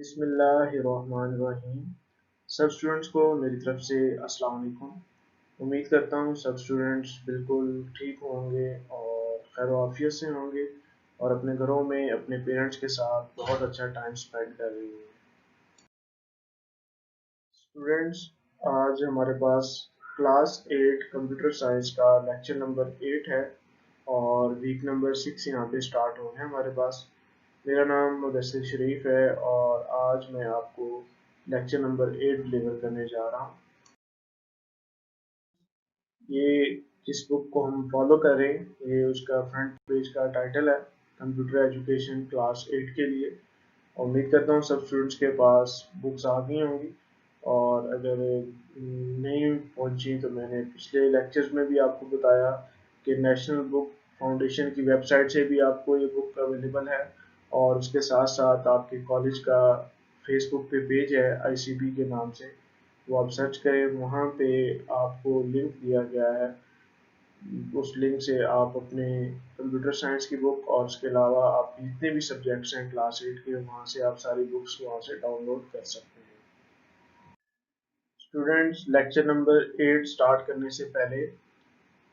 बिस्मिल्लाहिर्रहमानिर्रहीम। सब स्टूडेंट्स को मेरी तरफ से अस्सलाम वालेकुम। उम्मीद करता हूँ सब स्टूडेंट्स बिल्कुल ठीक होंगे और खैर आफियत से होंगे और अपने घरों में अपने पेरेंट्स के साथ बहुत अच्छा टाइम स्पेंड कर रही हैं। स्टूडेंट्स, आज हमारे पास क्लास 8 कंप्यूटर साइंस का लेक्चर नंबर 8 है और वीक नंबर 6 यहाँ पे स्टार्ट हो गया हमारे पास। मेरा नाम मुदस्सिर शरीफ है और आज मैं आपको लेक्चर नंबर 8 डिलीवर करने जा रहा हूँ। ये जिस बुक को हम फॉलो करें, ये उसका फ्रंट पेज का टाइटल है कंप्यूटर एजुकेशन क्लास 8 के लिए। उम्मीद करता हूँ सब स्टूडेंट्स के पास बुक्स आ गई होंगी और अगर नहीं पहुंची तो मैंने पिछले लेक्चर्स में भी आपको बताया कि नेशनल बुक फाउंडेशन की वेबसाइट से भी आपको ये बुक अवेलेबल है और उसके साथ साथ आपके कॉलेज का फेसबुक पे पेज है आईसीबी के नाम से, वो आप सर्च करें, वहाँ पे आपको लिंक दिया गया है। उस लिंक से आप अपने कंप्यूटर साइंस की बुक और उसके अलावा आप जितने भी सब्जेक्ट्स हैं क्लास 8 के, वहाँ से आप सारी बुक्स वहाँ से डाउनलोड कर सकते हैं। स्टूडेंट्स, लेक्चर नंबर 8 स्टार्ट करने से पहले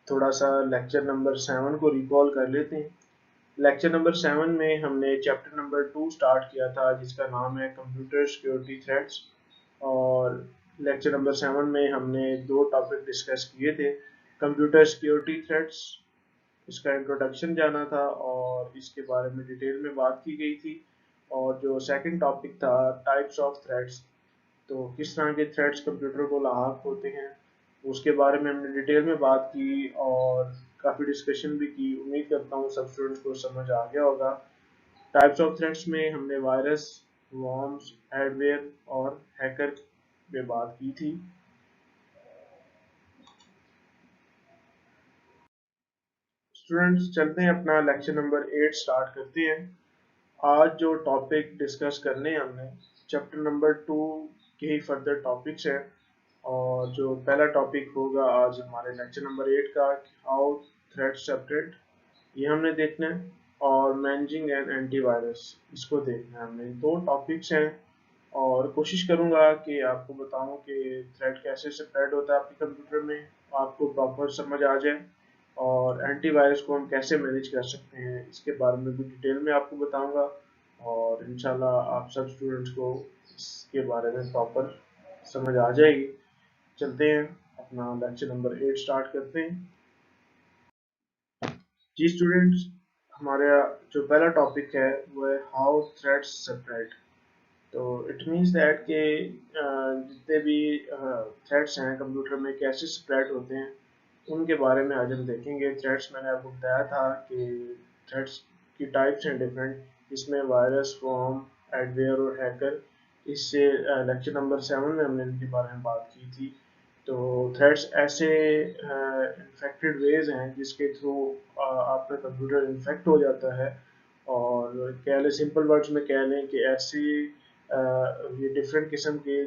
थोड़ा सा लेक्चर नंबर 7 को रिकॉल कर लेते हैं। लेक्चर नंबर 7 में हमने चैप्टर नंबर 2 स्टार्ट किया था जिसका नाम है कंप्यूटर सिक्योरिटी थ्रेट्स, और लेक्चर नंबर 7 में हमने दो टॉपिक डिस्कस किए थे। कंप्यूटर सिक्योरिटी थ्रेट्स, इसका इंट्रोडक्शन जाना था और इसके बारे में डिटेल में बात की गई थी। और जो सेकंड टॉपिक था टाइप्स ऑफ थ्रेट्स, तो किस तरह के थ्रेट्स कंप्यूटर को लाक होते हैं, उसके बारे में हमने डिटेल में बात की और काफ़ी डिस्कशन भी की। उम्मीद करता हूँ सब स्टूडेंट्स को समझ आ गया होगा। टाइप्स ऑफ थ्रेट्स में हमने वायरस, वॉर्म्स, एडवेयर और हैकर पे बात की थी। स्टूडेंट्स, चलते हैं अपना लेक्चर नंबर 8 स्टार्ट करते हैं। आज जो टॉपिक डिस्कस करने हैं हमने चैप्टर नंबर 2 के ही फर्दर टॉपिक्स हैं, और जो पहला टॉपिक होगा आज हमारे लेक्चर नंबर 8 का, हाउ थ्रेट सेपरेट, ये हमने देखना है, और मैनेजिंग एन एंटीवायरस, इसको देखना है। हमने दो टॉपिक्स हैं और कोशिश करूंगा कि आपको बताऊं कि थ्रेड कैसे सेपरेट होता है आपके कंप्यूटर में, आपको प्रॉपर समझ आ जाए, और एंटीवायरस को हम कैसे मैनेज कर सकते हैं इसके बारे में भी डिटेल में आपको बताऊंगा। और इंशाल्लाह आप सब स्टूडेंट्स को इसके बारे में प्रॉपर समझ आ जाएगी। चलते हैं अपना लेक्चर नंबर 8 स्टार्ट करते हैं। जी स्टूडेंट्स, हमारा जो पहला टॉपिक है वो है हाउ थ्रेड्स सेपरेट। तो इट मीन्स दैट कि जितने भी थ्रेड्स हैं कंप्यूटर में कैसे सेपरेट होते हैं उनके बारे में आज हम देखेंगे। थ्रेड्स मैंने आपको बताया था कि थ्रेड्स की टाइप्स हैं डिफरेंट, इसमें वायरस, वॉर्म, एडवेयर और हैकर। इससे लेक्चर नंबर 7 में हमने इनके बारे में बात की थी। तो थ्रेड्स ऐसे इन्फेक्टेड वेज हैं जिसके थ्रू आपका कंप्यूटर इन्फेक्ट हो जाता है, और कह लें सिंपल वर्ड्स में कह लें कि ऐसी ये डिफरेंट किस्म के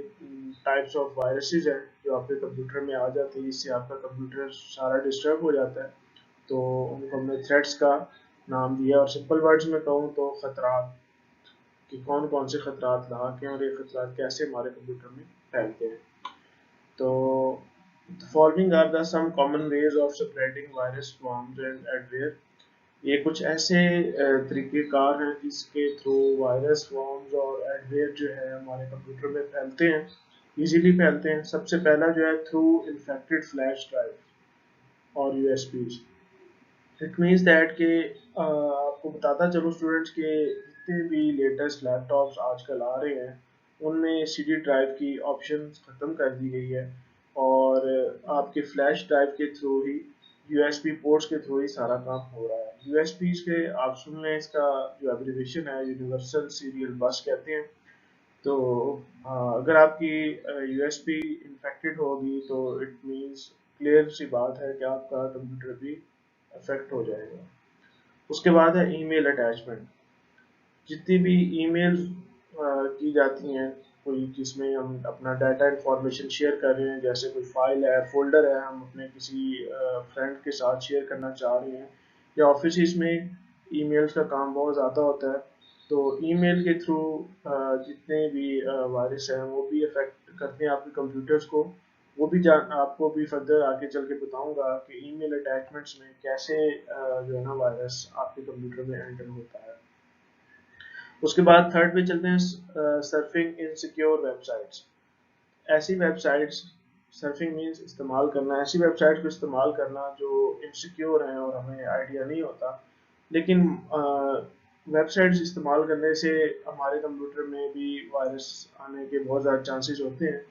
टाइप्स ऑफ वायरसेस हैं जो आपके कंप्यूटर में आ जाते हैं, इससे आपका कंप्यूटर सारा डिस्टर्ब हो जाता है। तो उनको हमने थ्रेड्स का नाम दिया। और सिंपल वर्ड्स में कहूँ तो खतरात, कि कौन कौन से खतरात लाक हैं और ये खतरात कैसे हमारे कंप्यूटर में फैलते हैं। तो following are the some common ways of separating virus, worms and adware. ये कुछ ऐसे तरीक़ेकार हैं जिसके थ्रू वायरस, वॉर्म्स और एडवेयर जो है हमारे कंप्यूटर में फैलते हैं, इजीली फैलते हैं। सबसे पहला जो है थ्रू इन्फेक्टेड फ्लैश ड्राइव और यूएसबीज। इट मीन्स दैट कि आपको बताता चलो स्टूडेंट्स के जितने भी लेटेस्ट लैपटॉप्स आजकल आ रहे हैं उनमें सीडी ड्राइव की ऑप्शन ख़त्म कर दी गई है, और आपके फ्लैश ड्राइव के थ्रू ही, यूएसबी पोर्ट्स के थ्रू ही सारा काम हो रहा है। यूएसबी के आप सुन लें, इसका जो एब्रीविएशन है यूनिवर्सल सीरियल बस कहते हैं। तो अगर आपकी यूएसबी इन्फेक्टेड होगी तो इट मीन्स क्लियर सी बात है कि आपका कंप्यूटर भी अफेक्ट हो जाएगा। उसके बाद है ईमेल अटैचमेंट। जितनी भी ईमेल की जाती हैं, कोई जिसमें हम अपना डाटा इंफॉर्मेशन शेयर कर रहे हैं, जैसे कोई फाइल है, फोल्डर है, हम अपने किसी फ्रेंड के साथ शेयर करना चाह रहे हैं, या ऑफिस में ईमेल्स का काम बहुत ज़्यादा होता है, तो ईमेल के थ्रू जितने भी वायरस हैं वो भी अफेक्ट करते हैं आपके कंप्यूटर्स को। वो भी जान आपको भी फर्दर आगे चल के बताऊंगा कि ईमेल अटैचमेंट्स में कैसे जो है ना वायरस आपके कंप्यूटर में एंटर होता है। उसके बाद थर्ड पे चलते हैं, सर्फिंग इनसिक्योर वेबसाइट्स। ऐसी वेबसाइट्स, सर्फिंग मीन्स इस्तेमाल करना, ऐसी वेबसाइट्स को इस्तेमाल करना जो इनसिक्योर हैं और हमें आइडिया नहीं होता। लेकिन वेबसाइट्स इस्तेमाल करने से हमारे कंप्यूटर में भी वायरस आने के बहुत ज़्यादा चांसेस होते हैं।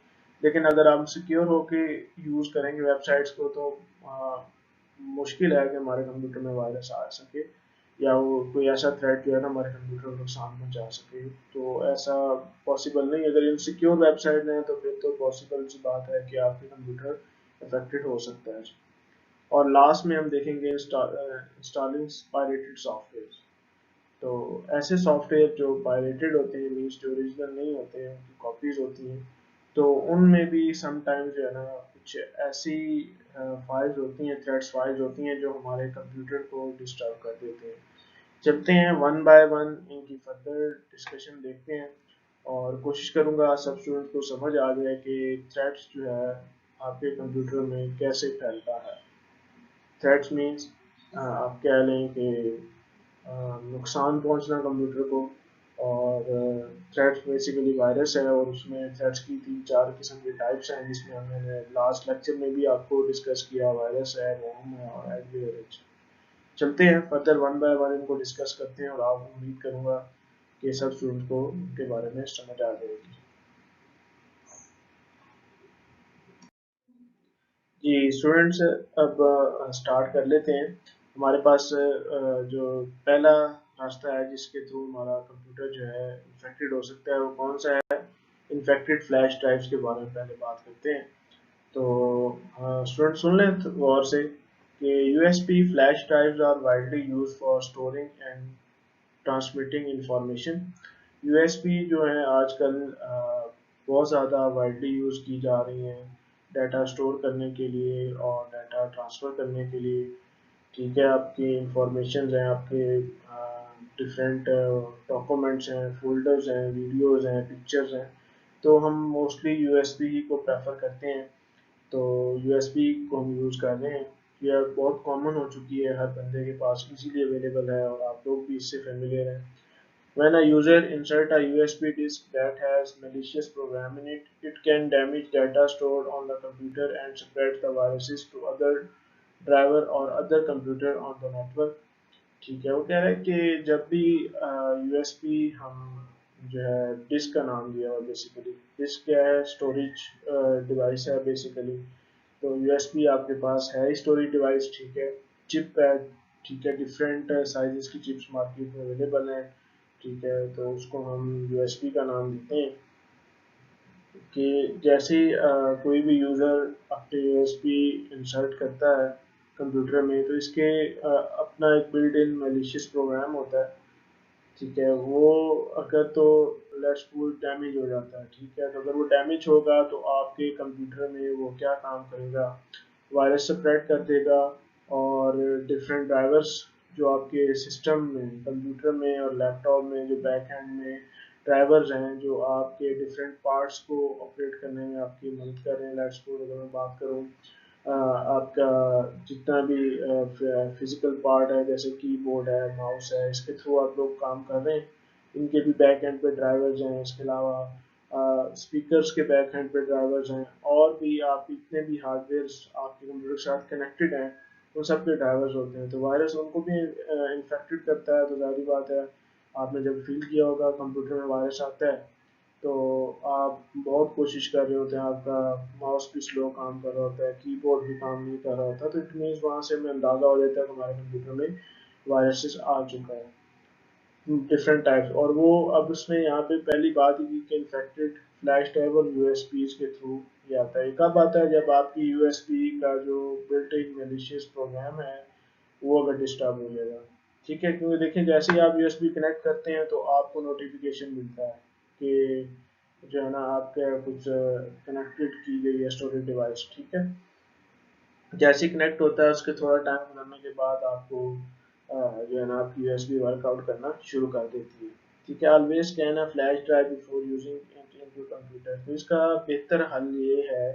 लेकिन अगर हम सिक्योर होके यूज़ करेंगे वेबसाइट्स को तो मुश्किल है कि हमारे कंप्यूटर में वायरस आ सके या वो कोई ऐसा थ्रेट जो है ना हमारे कंप्यूटर को नुकसान पहुंचा सके। तो ऐसा पॉसिबल नहीं। अगर इनसिक्योर वेबसाइट है तो फिर तो पॉसिबल सी बात है कि आपके कंप्यूटर अफेक्टेड हो सकता है। और लास्ट में हम देखेंगे इंस्टॉलिंग पायरेटेड सॉफ्टवेयर। तो ऐसे सॉफ्टवेयर जो पायरेटेड होते हैं, मीन्स जो ओरिजिनल नहीं होते हैं, उनकी कॉपीज होती हैं, तो उनमें भी समटाइम्स जो है ना कुछ ऐसी फाइल्स होती हैं, थ्रेड्स फाइल्स होती हैं जो हमारे कंप्यूटर को डिस्टर्ब कर देते हैं। चलते हैं वन बाय वन इनकी फर्दर डिस्कशन देखते हैं और कोशिश करूंगा सब स्टूडेंट्स को समझ आ जाए कि थ्रेड्स जो है आपके कंप्यूटर में कैसे फैलता है। थ्रेड्स मीन्स आप कह लें कि नुकसान पहुंचना कंप्यूटर को। और थ्रेड्स बेसिकली वायरस है और उसमें थ्रेड्स की 3-4 किस्म के टाइप्स हैं जिसमें हमने लास्ट लेक्चर में भी आपको डिस्कस किया। वायरस है, रोम है और एडवेयर। चलते हैं फर्दर वन बाय वन इनको डिस्कस करते हैं और आप उम्मीद करूंगा कि सब स्टूडेंट को उनके बारे में समझ आ जाएगी। जी स्टूडेंट्स, अब स्टार्ट कर लेते हैं। हमारे पास जो पहला रास्ता है जिसके थ्रू हमारा कंप्यूटर जो है इन्फेक्टेड हो सकता है वो कौन सा है? इन्फेक्टेड फ्लैश ड्राइव्स के बारे में पहले बात करते हैं। तो स्टूडेंट सुन लें गौर से कि USB flash drives are widely used for storing and transmitting information. USB जो है आजकल बहुत ज़्यादा वाइडली यूज़ की जा रही हैं डाटा स्टोर करने के लिए और डाटा ट्रांसफ़र करने के लिए। ठीक है, आपकी इंफॉर्मेशन हैं, आपके डिफरेंट डॉक्यूमेंट्स हैं, फोल्डर्स हैं, वीडियोस हैं, पिक्चर्स हैं। तो हम मोस्टली यूएसबी को प्रेफर करते हैं। तो यूएसबी को हम यूज़ कर रहे हैं। यह बहुत कॉमन हो चुकी है, हर बंदे के पास इजीली अवेलेबल है और आप लोग भी इससे फेमिलियर हैं। When a user insert a USB disk that has malicious program in it, it can damage data stored on the computer and spread the viruses to other driver or other computer on the network। ठीक है, वो कह रहा है कि जब भी USB हम जो है डिस्क का नाम दिया हुआ, बेसिकली डिस्क क्या है? स्टोरेज डिवाइस है बेसिकली। तो यूएसबी आपके पास है स्टोरेज डिवाइस, ठीक है। चिप है, ठीक है, डिफरेंट साइजेस की चिप्स मार्केट में अवेलेबल हैं, ठीक है। तो उसको हम यूएसबी का नाम देते हैं कि जैसे ही कोई भी यूज़र अपने यूएसबी इंसर्ट करता है कंप्यूटर में तो इसके अपना एक बिल्ट इन मैलिशियस प्रोग्राम होता है, ठीक है। वो अगर तो लेट्स सपोज डैमेज हो जाता है, ठीक है। तो अगर वो डैमेज होगा तो आपके कंप्यूटर में वो क्या काम करेगा? वायरस स्प्रेड कर देगा और डिफरेंट ड्राइवर्स जो आपके सिस्टम में, कंप्यूटर में और लैपटॉप में जो बैक एंड में ड्राइवर्स हैं जो आपके डिफरेंट पार्ट्स को ऑपरेट करने में आपकी मदद कर रहे हैं। लेट्स सपोज अगर मैं बात करूँ आपका जितना भी फिजिकल पार्ट है जैसे कीबोर्ड है, माउस है, इसके थ्रू आप लोग काम कर रहे हैं। इनके भी बैक एंड पे ड्राइवर्स हैं। इसके अलावा स्पीकर्स के बैक एंड पे ड्राइवर्स हैं और भी आप इतने भी हार्डवेयर आपके कंप्यूटर के साथ कनेक्टेड हैं उन सब के ड्राइवर्स होते हैं। तो वायरस उनको भी इन्फेक्टेड करता है। तो जाहिर बात है आपने जब फील किया होगा कंप्यूटर में वायरस आता है तो आप बहुत कोशिश कर रहे होते हैं, आपका माउस भी स्लो काम कर रहा होता है, कीबोर्ड भी काम नहीं कर रहा होता। तो इट मीन्स वहाँ से हमें अंदाज़ा हो जाता है कि हमारे कंप्यूटर में वायरसेस आ चुका है डिफरेंट टाइप्स। और वो अब उसने यहाँ पे पहली बात ही की कि इन्फेक्टेड फ्लैश ड्राइव और यूएसबी के थ्रू ये आता है। कब आता है? जब आपकी यूएसबी का जो बिल्ट इन मेलिशियस प्रोग्राम है वो अगर डिस्टर्ब हो जाएगा, ठीक है। क्योंकि देखिए जैसे ही आप यूएसबी कनेक्ट करते हैं तो आपको नोटिफिकेशन मिलता है कि जो है ना आपके कुछ कनेक्टेड की गई है स्टोरेज डिवाइस, ठीक है। जैसे ही कनेक्ट होता है उसके थोड़ा टाइम गुजरने के बाद आपको जो है ना आपकी यूएसबी वर्कआउट करना शुरू कर देती है, ठीक है। Always scan a flash drive before using it into computer. तो इसका बेहतर हल ये है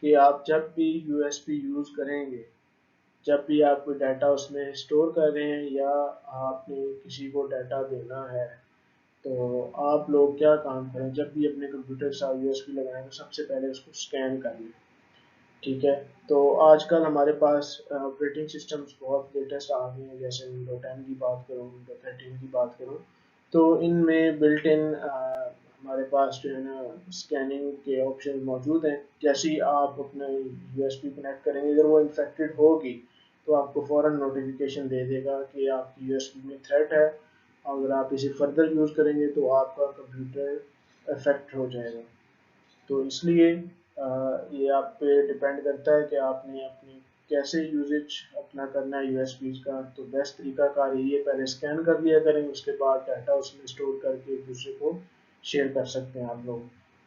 कि आप जब भी यूएसबी यूज़ करेंगे, जब भी आप कोई डाटा उसमें स्टोर कर रहे हैं या आपने किसी को डाटा देना है, तो आप लोग क्या काम करें, जब भी अपने कंप्यूटर के साथ यूएसबी लगाएं तो सबसे पहले उसको स्कैन कर लें। ठीक है। तो आजकल हमारे पास ऑपरेटिंग सिस्टम्स बहुत लेटेस्ट आ गए हैं, जैसे विंडो 10 की बात करूँ, विंडो 13 की बात करूँ, तो इनमें बिल्ट इन हमारे पास जो है ना स्कैनिंग के ऑप्शन मौजूद हैं। जैसे ही आप अपने यूएसबी कनेक्ट करेंगे, अगर वो इन्फेक्टेड होगी तो आपको फ़ौरन नोटिफिकेशन दे देगा कि आपकी यूएसबी में थ्रेट है। अगर आप इसे फर्दर यूज़ करेंगे तो आपका कंप्यूटर अफेक्ट हो जाएगा। तो इसलिए ये आप पे डिपेंड करता है कि आपने अपनी कैसे यूजेज अपना करना है यूएसबीज का। तो बेस्ट तरीका कार यही है, पहले स्कैन कर लिया करें, उसके बाद डाटा उसमें स्टोर करके एक दूसरे को शेयर कर सकते हैं आप लोग।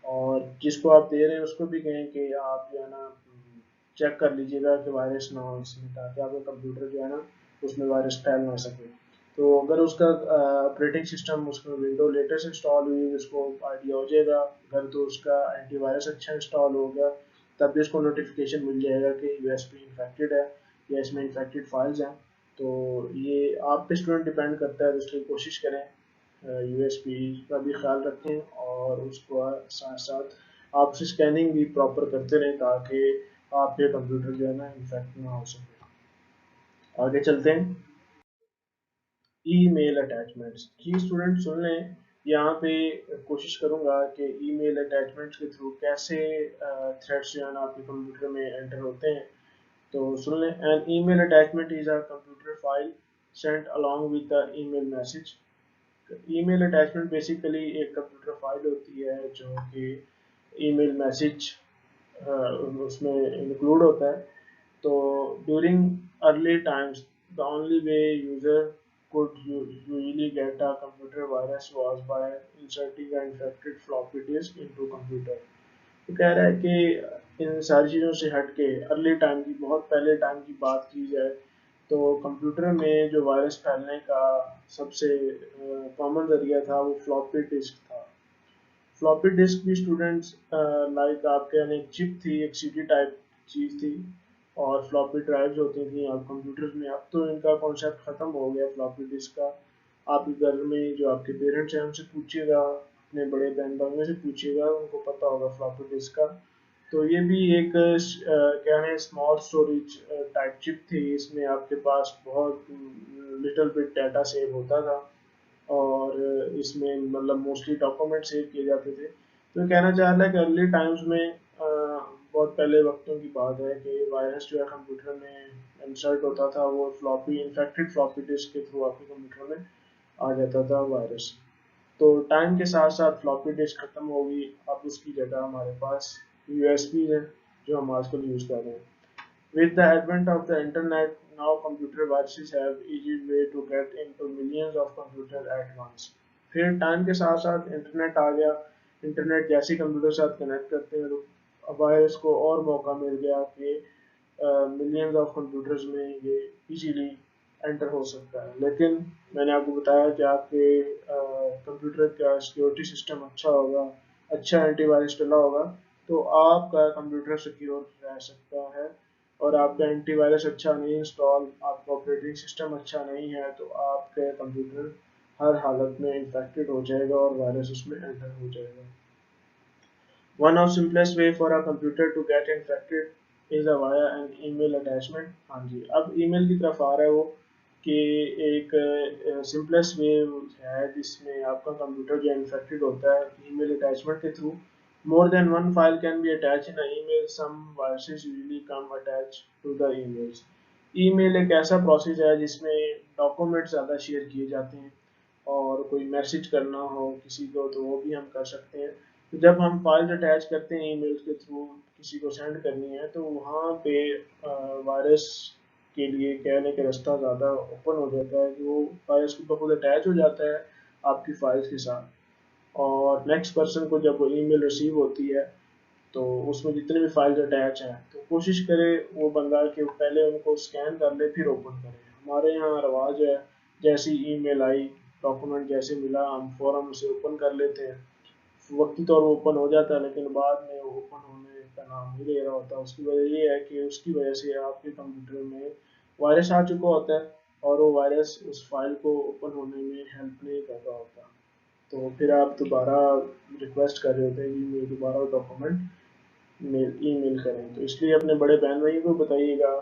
और जिसको आप दे रहे हैं उसको भी कहें कि आप जो है ना चेक कर लीजिएगा कि वायरस ना हो इसमें, ताकि आपका कंप्यूटर जो है ना उसमें वायरस फैल ना सके। तो अगर उसका ऑपरेटिंग सिस्टम उसमें विंडो लेटेस्ट इंस्टॉल हुई है, उसको आइडिया हो जाएगा। अगर तो उसका एंटीवायरस अच्छा इंस्टॉल हो गया, तब भी उसको नोटिफिकेशन मिल जाएगा कि यूएसबी इन्फेक्टेड है या इसमें इन्फेक्टेड फाइल्स हैं। तो ये आप पे स्टूडेंट डिपेंड करता है, तो इसलिए कोशिश करें यूएसबी का भी ख्याल रखें और उसको साथ साथ आप उसकी स्कैनिंग भी प्रॉपर करते रहें, ताकि आपके कंप्यूटर जो है ना इन्फेक्ट ना हो सके। आगे चलते हैं। ईमेल अटैचमेंट्स की स्टूडेंट सुन लें, यहाँ पे कोशिश करूँगा कि ईमेल अटैचमेंट्स के थ्रू कैसे थ्रेड्स जो है ना आपके कंप्यूटर में एंटर होते हैं। तो सुन लें, an email attachment is a computer file sent along with the email message. Email attachment basically एक कंप्यूटर फाइल होती है जो कि ईमेल मैसेज उसमें इंक्लूड होता है। तो during early times, the only way user could usually get a computer virus was by inserting an infected floppy disk into computer। तो कह रहा है कि इन सारी चीज़ों से हट के अर्ली टाइम की, बहुत पहले टाइम की बात की जाए, तो कंप्यूटर में जो वायरस फैलने का सबसे कॉमन जरिया था वो फ्लॉपी डिस्क था। फ्लॉपी डिस्क भी स्टूडेंट्स लाइक आपके यानी एक चिप थी, एक सीडी टाइप चीज़ थी, और फ्लॉपी ड्राइव्स होती थी आप कंप्यूटर्स में। अब तो इनका कॉन्सेप्ट ख़त्म हो गया फ्लॉपी डिस्क का। आप घर में जो आपके पेरेंट्स हैं उनसे पूछिएगा, अपने बड़े बहन भाइयों से पूछिएगा, उनको पता होगा फ्लॉपी डिस्क का। तो ये भी एक क्या है स्मॉल स्टोरेज टाइप चिप थी। इसमें आपके पास बहुत लिटिल बिट डाटा सेव होता था, और इसमें मतलब मोस्टली डॉक्यूमेंट सेव किए जाते थे। तो कहना चाह रहा है कि अर्ली टाइम्स में बहुत पहले वक्तों की बात है कि वायरस जो है कंप्यूटर में इंसर्ट होता था, वो फ्लॉपी इन्फेक्टेड फ्लॉपी डिस्क के थ्रू आपके कंप्यूटर में आ जाता था वायरस। तो टाइम के साथ साथ फ्लॉपी डिस्क खत्म होगी, अब उसकी जगह हमारे पास यूएसबी है जो हम आजकल यूज़ कर रहे हैं। With the advent of the internet, now computer viruses have easy way to get into millions of computers at once। फिर टाइम के साथ साथ इंटरनेट आ गया। इंटरनेट जैसे कंप्यूटर के साथ कनेक्ट करते हैं तो वायरस को और मौका मिल गया कि मिलियंस ऑफ कंप्यूटर्स में ये इजीली एंटर हो सकता है। लेकिन मैंने आपको बताया कि आपके कंप्यूटर का सिक्योरिटी सिस्टम अच्छा होगा, अच्छा एंटीवायरस डला होगा, तो आपका कंप्यूटर सिक्योर रह सकता है। और आपका एंटीवायरस अच्छा नहीं इंस्टॉल, आपका ऑपरेटिंग सिस्टम अच्छा नहीं है, तो आपके कंप्यूटर हर हालत में इन्फेक्टेड हो जाएगा और वायरस उसमें एंटर हो जाएगा। One of simplest way for a computer to get infected is a via an email attachment। हाँ जी, अब ईमेल की तरफ आ रहा है वो कि एक सिंपलेस्ट वे है जिसमें आपका कंप्यूटर जो इन्फेक्टेड होता है ईमेल अटैचमेंट के through. More than one file can be attached in an email। Some viruses usually come attached to the emails। Email एक ऐसा प्रोसेस है जिसमें डॉक्यूमेंट ज़्यादा शेयर किए जाते हैं, और कोई मैसेज करना हो किसी को तो वो भी हम कर सकते हैं। तो जब हम फाइल्स अटैच करते हैं ईमेल्स के थ्रू, किसी को सेंड करनी है, तो वहाँ पे वायरस के लिए कहने का रास्ता ज़्यादा ओपन हो जाता है कि वो वायरस खुद ब खुद अटैच हो जाता है आपकी फाइल्स के साथ। और नेक्स्ट पर्सन को जब वो ईमेल रिसीव होती है, तो उसमें जितने भी फाइल्स अटैच हैं, तो कोशिश करे वो बंदा कि पहले उनको स्कैन कर ले फिर ओपन करे। हमारे यहाँ रवाज है, जैसी ईमेल आई डॉक्यूमेंट जैसे मिला हम फ़ौरन उसे ओपन कर लेते हैं, वक्ती तौर पर ओपन हो जाता है लेकिन बाद में वो ओपन होने का नाम नहीं ले रहा होता। उसकी वजह ये है कि उसकी वजह से आपके कंप्यूटर में वायरस आ चुका होता है और वो वायरस उस फाइल को ओपन होने में हेल्प नहीं कर रहा होता। तो फिर आप दोबारा रिक्वेस्ट कर रहे होते हैं कि मुझे दोबारा डॉक्यूमेंट ईमेल करें। तो इसलिए अपने बड़े बहन भाइयों को बताइएगा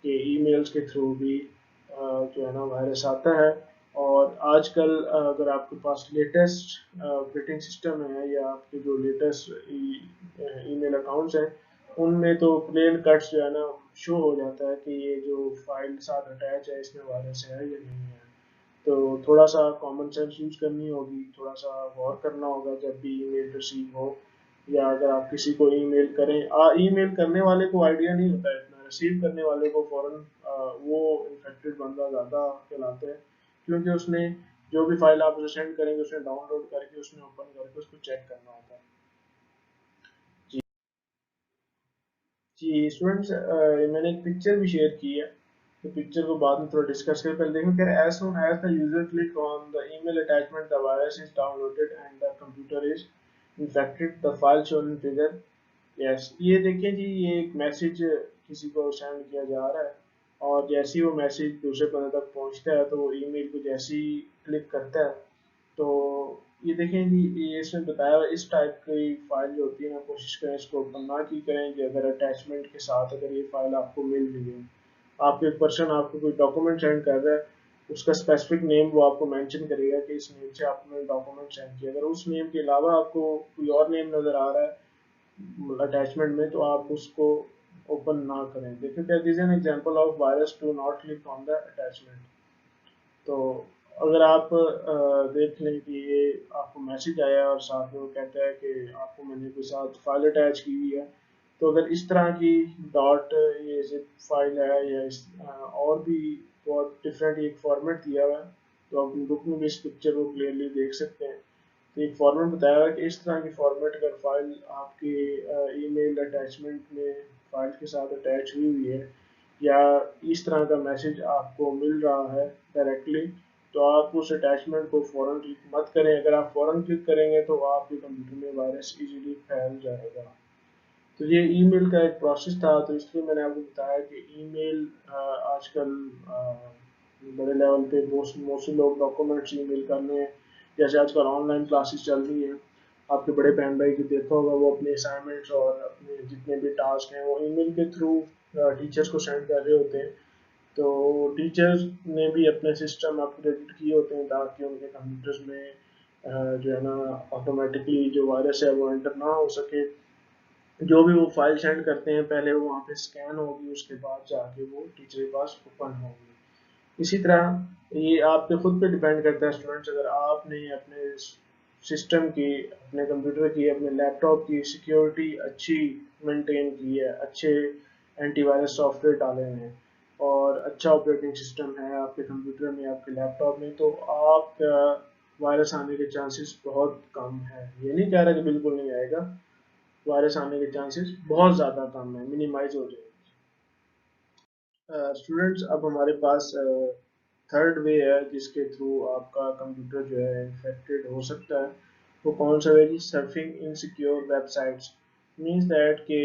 कि ईमेल्स के थ्रू भी जो है ना वायरस आता है। और आजकल अगर आपके पास लेटेस्ट ऑपरेटिंग सिस्टम है या आपके जो लेटेस्ट ईमेल अकाउंट्स हैं उनमें तो प्लेन कट्स जो है ना शो हो जाता है कि ये जो फाइल साथ अटैच है इसमें वायरस है या नहीं है। तो थोड़ा सा कॉमन सेंस यूज करनी होगी, थोड़ा सा गौर करना होगा जब भी ईमेल रिसीव हो या अगर आप किसी को ईमेल करें। ईमेल करने वाले को आइडिया नहीं होता है इतना, रिसीव करने वाले को फौरन वो इन्फेक्टेड बंदा ज़्यादा कहलाता है क्योंकि उसने जो भी फाइल आप उसे सेंड करेंगे उसने डाउनलोड करके उसने ओपन करके उसको चेक करना होता है। जी जी स्टूडेंट्स, मैंने एक पिक्चर भी शेयर की है, तो पिक्चर को बाद में थोड़ा डिस्कस करें। पहले देखो क्या as soon as the user click on the email attachment the virus is downloaded and the computer is infected the file shown in figure। Yes ये देखिए जी, ये एक मैसेज किसी को सेंड किया जा रहा है और जैसे ही वो मैसेज दूसरे बंदे तक पहुंचता है तो वो ईमेल को जैसे ही क्लिक करता है तो ये देखें जी, ये इसमें बताया हुआ इस टाइप की फाइल जो होती है ना कोशिश करें इसको ओपन ना की करें कि अगर अटैचमेंट के साथ अगर ये फाइल आपको मिल रही है, आपको एक पर्सन आपको कोई डॉक्यूमेंट सेंड कर रहा है उसका स्पेसिफिक नेम वो आपको मेंशन करेगा कि इस नेम से आपने डॉक्यूमेंट सेंड किया। अगर उस नेम के अलावा आपको कोई और नेम नज़र आ रहा है अटैचमेंट में तो आप उसको ओपन ना करें। देखिए that is an example of virus to not click on the attachment. तो अगर आप देख लें कि ये आपको मैसेज आया और साथ में वो कहता है कि आपको मैंने कोई साथ फाइल अटैच की हुई है, तो अगर इस तरह की डॉट ये जिप फाइल है या और भी बहुत डिफरेंट एक फॉर्मेट दिया हुआ है तो आप बुक में भी इस पिक्चर को क्लियरली देख सकते हैं। तो एक फॉर्मेट बताया हुआ है कि इस तरह की फॉर्मेट अगर फाइल आपके ईमेल अटैचमेंट में फाइल के साथ अटैच हुई हुई है या इस तरह का मैसेज आपको मिल रहा है डायरेक्टली, तो आप उस अटैचमेंट को फ़ौरन क्लिक मत करें। अगर आप फ़ौरन क्लिक करेंगे तो आपके कंप्यूटर में वायरस इजीली फैल जाएगा। तो ये ईमेल का एक प्रोसेस था, तो इसलिए मैंने आपको बताया कि ईमेल आजकल बड़े लेवल पे मोस्टली लोग डॉक्यूमेंट्स ईमेल करने हैं। जैसे आजकल ऑनलाइन क्लासेस चल रही हैं, आपके बड़े बहन भाई को देखा होगा वो अपने असाइनमेंट्स और अपने जितने भी टास्क हैं वो ईमेल के थ्रू टीचर्स को सेंड कर रहे होते हैं। तो टीचर्स ने भी अपने सिस्टम अपग्रेड किए होते हैं ताकि उनके कंप्यूटर्स में जो है ना ऑटोमेटिकली जो वायरस है वो एंटर ना हो सके। जो भी वो फाइल सेंड करते हैं पहले वो वहाँ पे स्कैन होगी, उसके बाद जाके वो टीचर के पास ओपन होगी। इसी तरह ये आप पे खुद पे डिपेंड करता है स्टूडेंट्स, अगर आपने अपने सिस्टम की, अपने कंप्यूटर की, अपने लैपटॉप की सिक्योरिटी अच्छी मेंटेन की है, अच्छे एंटीवायरस सॉफ्टवेयर डाले हैं और अच्छा ऑपरेटिंग सिस्टम है आपके कंप्यूटर में, आपके लैपटॉप में, तो आप वायरस आने के चांसेस बहुत कम है। ये नहीं कह रहा कि बिल्कुल नहीं आएगा, वायरस आने के चांसेस बहुत ज़्यादा कम है, मिनिमाइज हो जाएंगे। स्टूडेंट्स अब हमारे पास थर्ड वे है जिसके थ्रू आपका कंप्यूटर जो है इन्फेक्टेड हो सकता है। वो कौन सा है जी? Surfing insecure websites. Means that के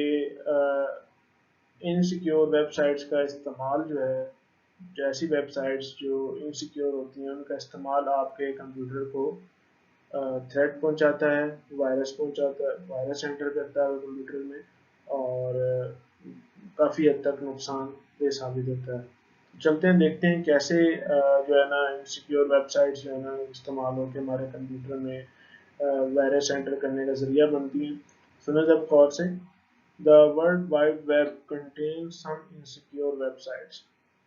इनसिक्योर वेबसाइट्स का इस्तेमाल जो है, जैसी वेबसाइट्स जो इनसिक्योर होती हैं उनका इस्तेमाल आपके कंप्यूटर को थ्रेट पहुंचाता है, वायरस पहुंचाता है, वायरस एंटर करता है कंप्यूटर में और काफ़ी हद तक नुकसान दह साबित होता है। चलते हैं देखते हैं कैसे जो है ना इनसिक्योर वेबसाइट्स जो है ना इस्तेमाल होकर हमारे कंप्यूटर में वायरस एंटर करने का जरिया बनती हैं। सुनो जब गौर से, the world wide web contain some insecure websites.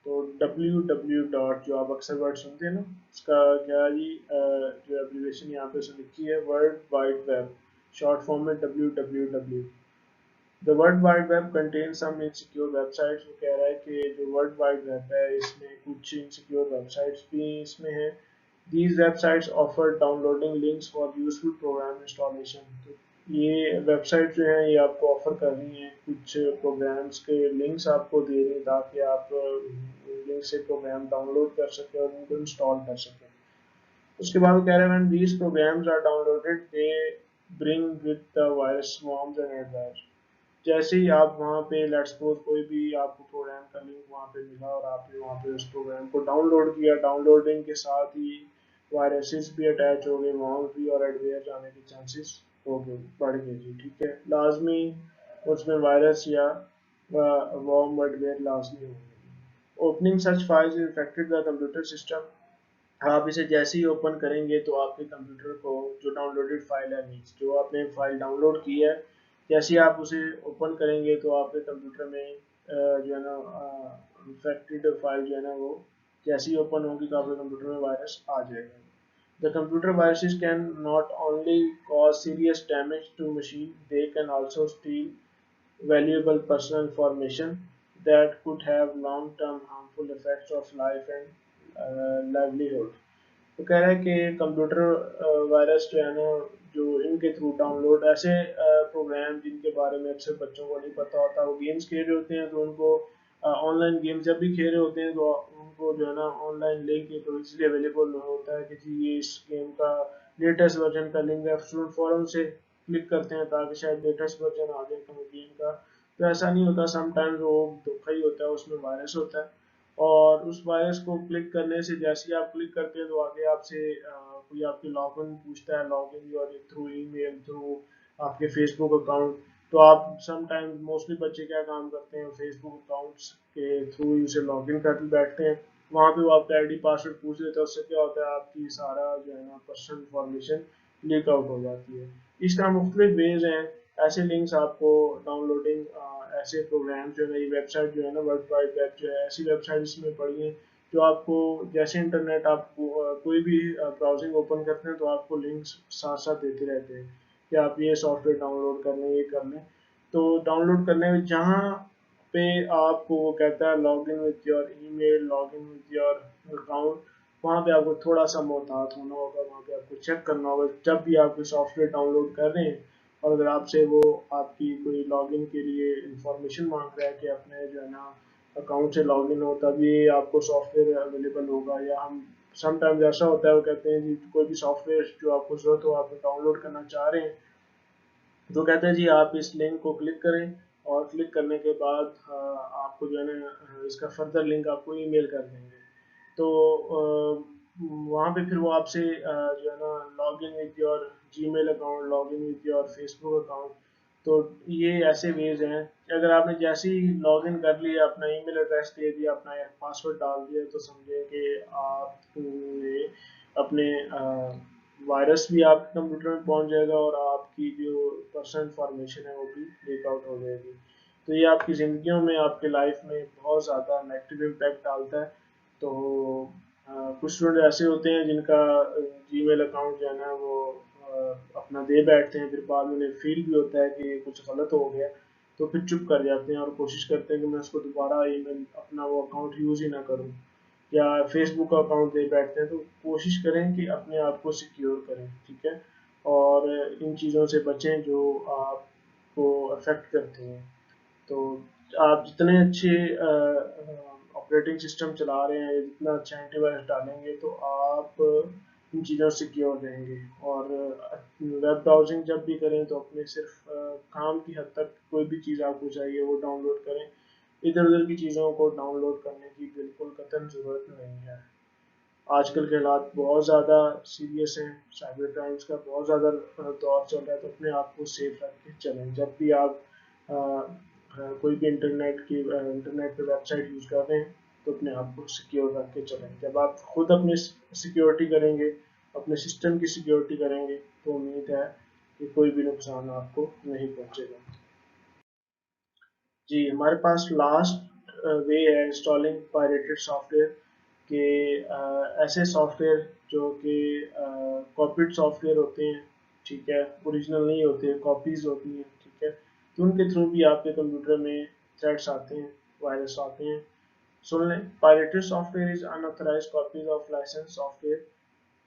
तो www जो आप अक्सर वर्ड सुनते हैं ना, उसका क्या जी जो एब्रीवेशन यहाँ पे लिखी है world wide web, short form में www। The world wide web contain some insecure websites. वो कह रहा है कि जो वर्ल्ड वाइड वेब है इसमें कुछ इनसिक्योर वेबसाइट्स भी इसमें हैं। These websites offer downloading links for useful program installation। तो ये वेबसाइट जो है ये आपको ऑफर कर रही हैं कुछ प्रोग्राम्स के लिंक्स आपको दे रही हैं ताकि आप लिंक से प्रोग्राम डाउनलोड कर सकें और उनको इंस्टॉल कर सकें। उसके बाद वो कह रहे हैं when these programs are downloaded they bring with the virus swarms and adware। जैसे ही आप वहाँ पे लेट्स सपोज कोई भी आपको प्रोग्राम का लिंक वहाँ पे मिला और आपने वहाँ पे उस प्रोग्राम को डाउनलोड किया, डाउनलोडिंग के साथ ही वायरसेस भी अटैच हो गए वहाँ भी, और एडवेयर जाने के चांसेस हो गए, बढ़ गए जी। ठीक है, लाजमी उसमें वायरस या वॉर्म एडवेयर लाजमी होंगे। Opening such files infected the computer system. आप इसे जैसे ही ओपन करेंगे तो आपके कंप्यूटर को जो डाउनलोडेड फाइल है, मीन्स जो आपने फाइल डाउनलोड की है, जैसे ही आप उसे ओपन करेंगे तो आपके कंप्यूटर में जो है ना इन्फेक्टेड फाइल जो है ना वो जैसे ही ओपन होगी तो आपके कंप्यूटर में वायरस आ जाएगा। The computer viruses can not only cause serious damage to machine, they can also steal valuable personal information that could have long-term harmful effects of life and livelihood। तो कह रहा है कि कंप्यूटर वायरस जो है ना, जो इनके थ्रू डाउनलोड ऐसे प्रोग्राम जिनके बारे में अक्सर बच्चों को नहीं पता होता, वो गेम्स खेल रहे होते हैं तो उनको ऑनलाइन गेम जब भी खेल रहे होते हैं तो उनको जो है ना ऑनलाइन लिंक तो इजीली अवेलेबल होता है कि जी ये इस गेम का लेटेस्ट वर्जन का लिंक है, स्टूडेंट फोरम से क्लिक करते हैं ताकि शायद लेटेस्ट वर्जन आ जाए गेम का। तो ऐसा नहीं होता, समटाइम्स वो धोखा ही होता है, उसमें वायरस होता है। और उस वायरस को क्लिक करने से जैसे ही आप क्लिक करते हैं तो आगे आपसे कोई आपके लॉगिन पूछता है, login your through email, through आपके फेसबुक अकाउंट। तो आप समटाइम्स मोस्टली बच्चे क्या काम करते हैं, फेसबुक अकाउंट्स के थ्रू ही उसे लॉगिन कर बैठते हैं, वहाँ पे वो आपका आईडी पासवर्ड पूछ लेते हैं। उससे क्या होता है, आपकी सारा जो है ना पर्सनल इंफॉर्मेशन लीक आउट हो जाती है। इस तरह मुख्तलिफ वेज हैं, ऐसे लिंक्स आपको डाउनलोडिंग ऐसे प्रोग्राम जो है, ये वेबसाइट जो है ना वर्ल्ड वाइड वेब जो है, ऐसी वेबसाइट इसमें पड़ी है जो आपको जैसे इंटरनेट आपको कोई भी ब्राउजिंग ओपन करते हैं तो आपको लिंक्स साथ साथ देते रहते हैं कि आप ये सॉफ्टवेयर डाउनलोड कर लें, ये कर लें। तो डाउनलोड करने में जहाँ पे आपको वो कहता है log in with your email, log in with your account, वहाँ पे आपको थोड़ा सा मोहतात होना होगा, वहाँ पे आपको चेक करना होगा जब भी आप कोई सॉफ्टवेयर डाउनलोड कर रहे हैं। और अगर आपसे वो आपकी कोई लॉगिन के लिए इंफॉर्मेशन मांग रहा है कि अपने जो है ना अकाउंट से लॉगिन हो तभी आपको सॉफ्टवेयर अवेलेबल होगा, या हम समटाइम्स ऐसा होता है वो कहते हैं जी कोई भी सॉफ्टवेयर जो आपको जरूरत हो आप डाउनलोड करना चाह रहे हैं, तो कहते हैं जी आप इस लिंक को क्लिक करें, और क्लिक करने के बाद आपको जो है ना इसका फर्दर लिंक आपको ईमेल कर देंगे। तो वहाँ पे फिर वो आपसे जो है ना log in with your Gmail account, log in with your Facebook account. तो ये ऐसे वेज हैं कि अगर आपने जैसे ही लॉग इन कर लिया, अपना ईमेल एड्रेस दे दिया, अपना पासवर्ड डाल दिया, तो समझे कि आपने अपने वायरस भी आपके कंप्यूटर में पहुंच जाएगा और आपकी जो पर्सनल इंफॉर्मेशन है वो भी लीक आउट हो जाएगी। तो ये आपकी ज़िंदगियों में, आपके लाइफ में बहुत ज़्यादा नेगेटिव इम्पैक्ट डालता है। तो कुछ स्टूडेंट ऐसे होते हैं जिनका जीमेल अकाउंट जो है ना वो अपना दे बैठते हैं, फिर बाद में उन्हें फील भी होता है कि कुछ गलत हो गया, तो फिर चुप कर जाते हैं और कोशिश करते हैं कि मैं उसको दोबारा ईमेल अपना वो अकाउंट यूज़ ही ना करूँ, या फेसबुक का अकाउंट दे बैठते हैं। तो कोशिश करें कि अपने आप को सिक्योर करें, ठीक है, और इन चीज़ों से बचें जो आपको अफेक्ट करती हैं। तो आप जितने अच्छे ऑपरेटिंग सिस्टम चला रहे हैं, जितना अच्छा एंटीवायरस डालेंगे तो आप इन चीज़ों से सिक्योर रहेंगे। और वेब ब्राउजिंग जब भी करें तो अपने सिर्फ काम की हद तक कोई भी चीज़ आपको चाहिए वो डाउनलोड करें, इधर उधर की चीज़ों को डाउनलोड करने की बिल्कुल कतई ज़रूरत नहीं है। आजकल के हालात बहुत ज़्यादा सीरियस हैं, साइबर क्राइम्स का बहुत ज़्यादा दौर चल रहा है, तो अपने आप को सेफ रख के चलें। जब भी आप कोई भी इंटरनेट पे वेबसाइट यूज़ कर रहे हैं तो अपने आप को सिक्योर रख के चलें। जब आप खुद अपनी सिक्योरिटी करेंगे, अपने सिस्टम की सिक्योरिटी करेंगे, तो उम्मीद है कि कोई भी नुकसान आपको नहीं पहुंचेगा। जी, हमारे पास लास्ट वे है इंस्टॉलिंग पायरेटेड सॉफ्टवेयर के ऐसे सॉफ्टवेयर जो कि कॉपीड सॉफ्टवेयर होते हैं, ठीक है, ओरिजिनल नहीं होते हैं, कॉपीज होती हैं, ठीक है। तो उनके थ्रू भी आपके कंप्यूटर में थ्रेट्स आते हैं, वायरस आते हैं। सुन लें, pirated software is unauthorised copies of licence software.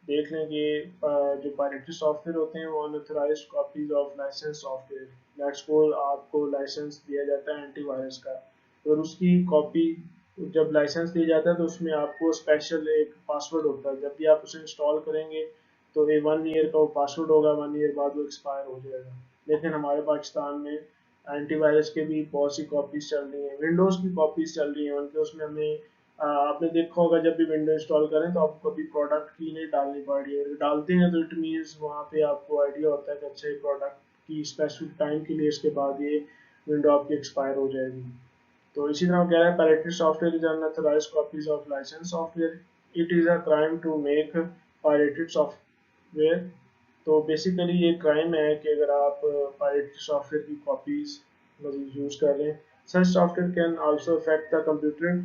देख लें कि जो पायरेटेड सॉफ्टवेयर होते हैं वो unauthorised copies of licence software. Let's suppose आपको लाइसेंस दिया जाता है एंटीवायरस का, और उसकी कॉपी जब लाइसेंस दिया जाता है तो उसमें आपको स्पेशल एक पासवर्ड होता है, जब भी आप उसे इंस्टॉल करेंगे तो ये 1 ईयर का वो पासवर्ड होगा, 1 ईयर बाद वो एक्सपायर हो जाएगा। लेकिन हमारे पाकिस्तान में एंटीवायरस के भी बहुत सी कॉपीज चल रही हैं, विंडोज़ की कॉपीज चल रही हैं उनके, उसमें हमें आपने देखा होगा जब भी विंडो इंस्टॉल करें तो आपको कभी प्रोडक्ट की नहीं डालनी पड़ रही है, अगर डालते हैं तो इट मीन्स वहाँ पे आपको आइडिया होता है कि अच्छा ये प्रोडक्ट की स्पेसिफिक टाइम के लिए इसके बाद ये विंडो आपकी एक्सपायर हो जाएगी। तो इसी तरह कह रहा है pirated software is unauthorised copies of licence software, it is a crime to make pirated software. तो बेसिकली ये क्राइम है कि अगर आप पायरेटेड सॉफ्टवेयर की कॉपीज मतलब यूज कर रहे हैं। Such software can also affect the computer,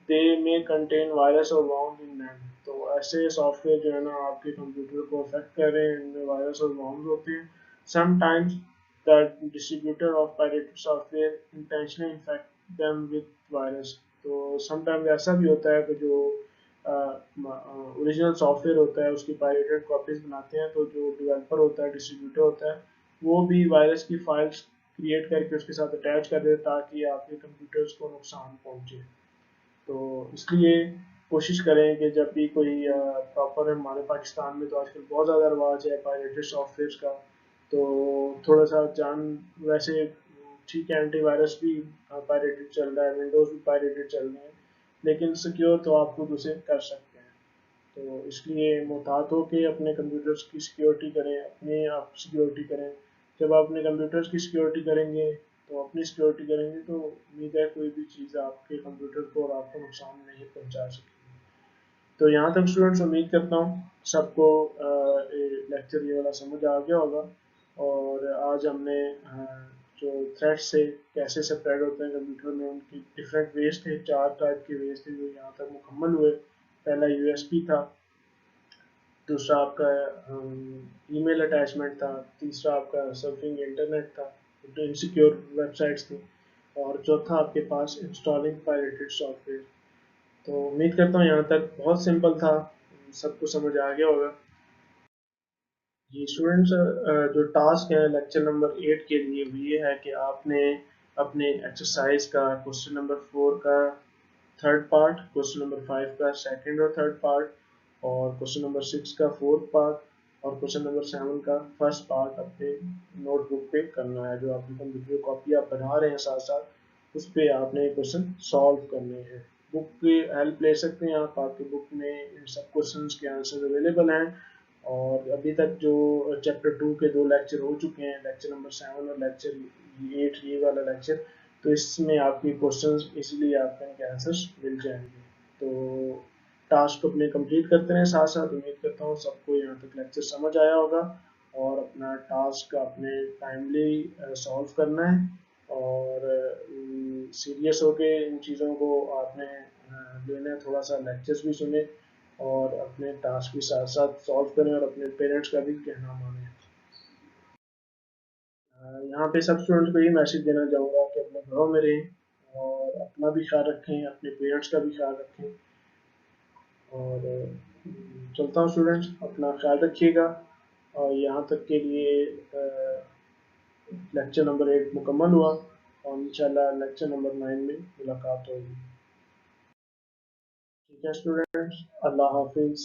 they may contain virus और वॉर्म्स इन देम। तो ऐसे सॉफ्टवेयर जो है ना आपके कंप्यूटर को अफेक्ट कर रहे हैं, इनमें वायरस और वॉर्म्स होते हैं। Sometimes the distributor of pirated software intentionally infect them with virus. तो समटाइम्स ऐसा भी होता है कि जो ओरिजिनल सॉफ्टवेयर होता है उसकी पायरेटेड कॉपीज बनाते हैं, तो जो डेवलपर होता है, डिस्ट्रीब्यूटर होता है, वो भी वायरस की फाइल्स क्रिएट करके उसके साथ अटैच कर देता है ताकि आपके कंप्यूटर्स को नुकसान पहुंचे। तो इसलिए कोशिश करें कि जब भी कोई प्रॉपर हमारे पाकिस्तान में तो आजकल बहुत ज़्यादा रवाज है पायरेटेड सॉफ्टवेयर का, तो थोड़ा सा जान, वैसे ठीक है एंटीवायरस भी पायरेटेड चल रहा है, विंडोज़ भी पायरेटेड चल रहे हैं, लेकिन सिक्योर तो आप खुद उसे कर सकते हैं। तो इसलिए मुहतात होकर अपने कंप्यूटर्स की सिक्योरिटी करें, अपने आप सिक्योरिटी करें। जब आप अपने कंप्यूटर्स की सिक्योरिटी करेंगे तो अपनी सिक्योरिटी करेंगे तो उम्मीद है कोई भी चीज़ आपके कंप्यूटर को और आपको नुकसान नहीं पहुंचा सकती। तो यहाँ तक स्टूडेंट्स उम्मीद करता हूँ सबको लेक्चर ये वाला समझ आ गया होगा। और आज हमने जो थ्रेड से कैसे सेपरेट होते हैं कंप्यूटर में, उनकी डिफरेंट वेज थे, 4 टाइप के वेज थे जो यहाँ तक मुकम्मल हुए। पहला यूएसपी था, दूसरा आपका ईमेल अटैचमेंट था, तीसरा आपका सर्फिंग इंटरनेट था, इनसिक्योर वेबसाइट्स थी, और चौथा आपके पास इंस्टॉलिंग पायरेटेड सॉफ्टवेयर। तो उम्मीद करता हूँ यहाँ तक बहुत सिंपल था, सबको समझ आ गया होगा। जी स्टूडेंट्स, जो टास्क है लेक्चर नंबर 8 के लिए वो ये है कि आपने अपने एक्सरसाइज का क्वेश्चन नंबर 4 का थर्ड पार्ट, क्वेश्चन नंबर 5 का सेकंड और थर्ड पार्ट, और क्वेश्चन नंबर 6 का फोर्थ पार्ट, और क्वेश्चन नंबर 7 का फर्स्ट पार्ट अपने नोटबुक पे करना है। जो आपकी कंप्यूटर कॉपी आप बना रहे हैं साथ साथ उस पर आपने क्वेश्चन सॉल्व करने हैं। बुक की हेल्प ले सकते हैं आप, आपकी बुक में इन सब क्वेश्चंस के आंसर अवेलेबल हैं। और अभी तक जो चैप्टर 2 के 2 लेक्चर हो चुके हैं, लेक्चर नंबर 7 और लेक्चर 8 ये वाला लेक्चर, तो इसमें आपकी क्वेश्चंस इजीली आपके इनके आंसर्स मिल जाएंगे। तो टास्क अपने कंप्लीट करते रहें साथ साथ। उम्मीद करता हूँ सबको यहाँ तक लेक्चर समझ आया होगा, और अपना टास्क अपने टाइमली सॉल्व करना है, और सीरियस होके इन चीज़ों को आपने लेना है, थोड़ा सा लेक्चर्स भी सुने और अपने टास्क भी साथ साथ सॉल्व करें, और अपने पेरेंट्स का भी कहना माने। यहाँ पे सब स्टूडेंट्स को ये मैसेज देना चाहूँगा कि अपने घरों में रहें और अपना भी ख्याल रखें, अपने पेरेंट्स का भी ख्याल रखें। और चलता हूँ स्टूडेंट्स, अपना ख्याल रखिएगा। और यहाँ तक के लिए लेक्चर नंबर 8 मुकम्मल हुआ, और इंशाल्लाह लेक्चर नंबर 9 में मुलाकात होगी। ठीक है स्टूडेंट्स, अल्लाह हाफिज़।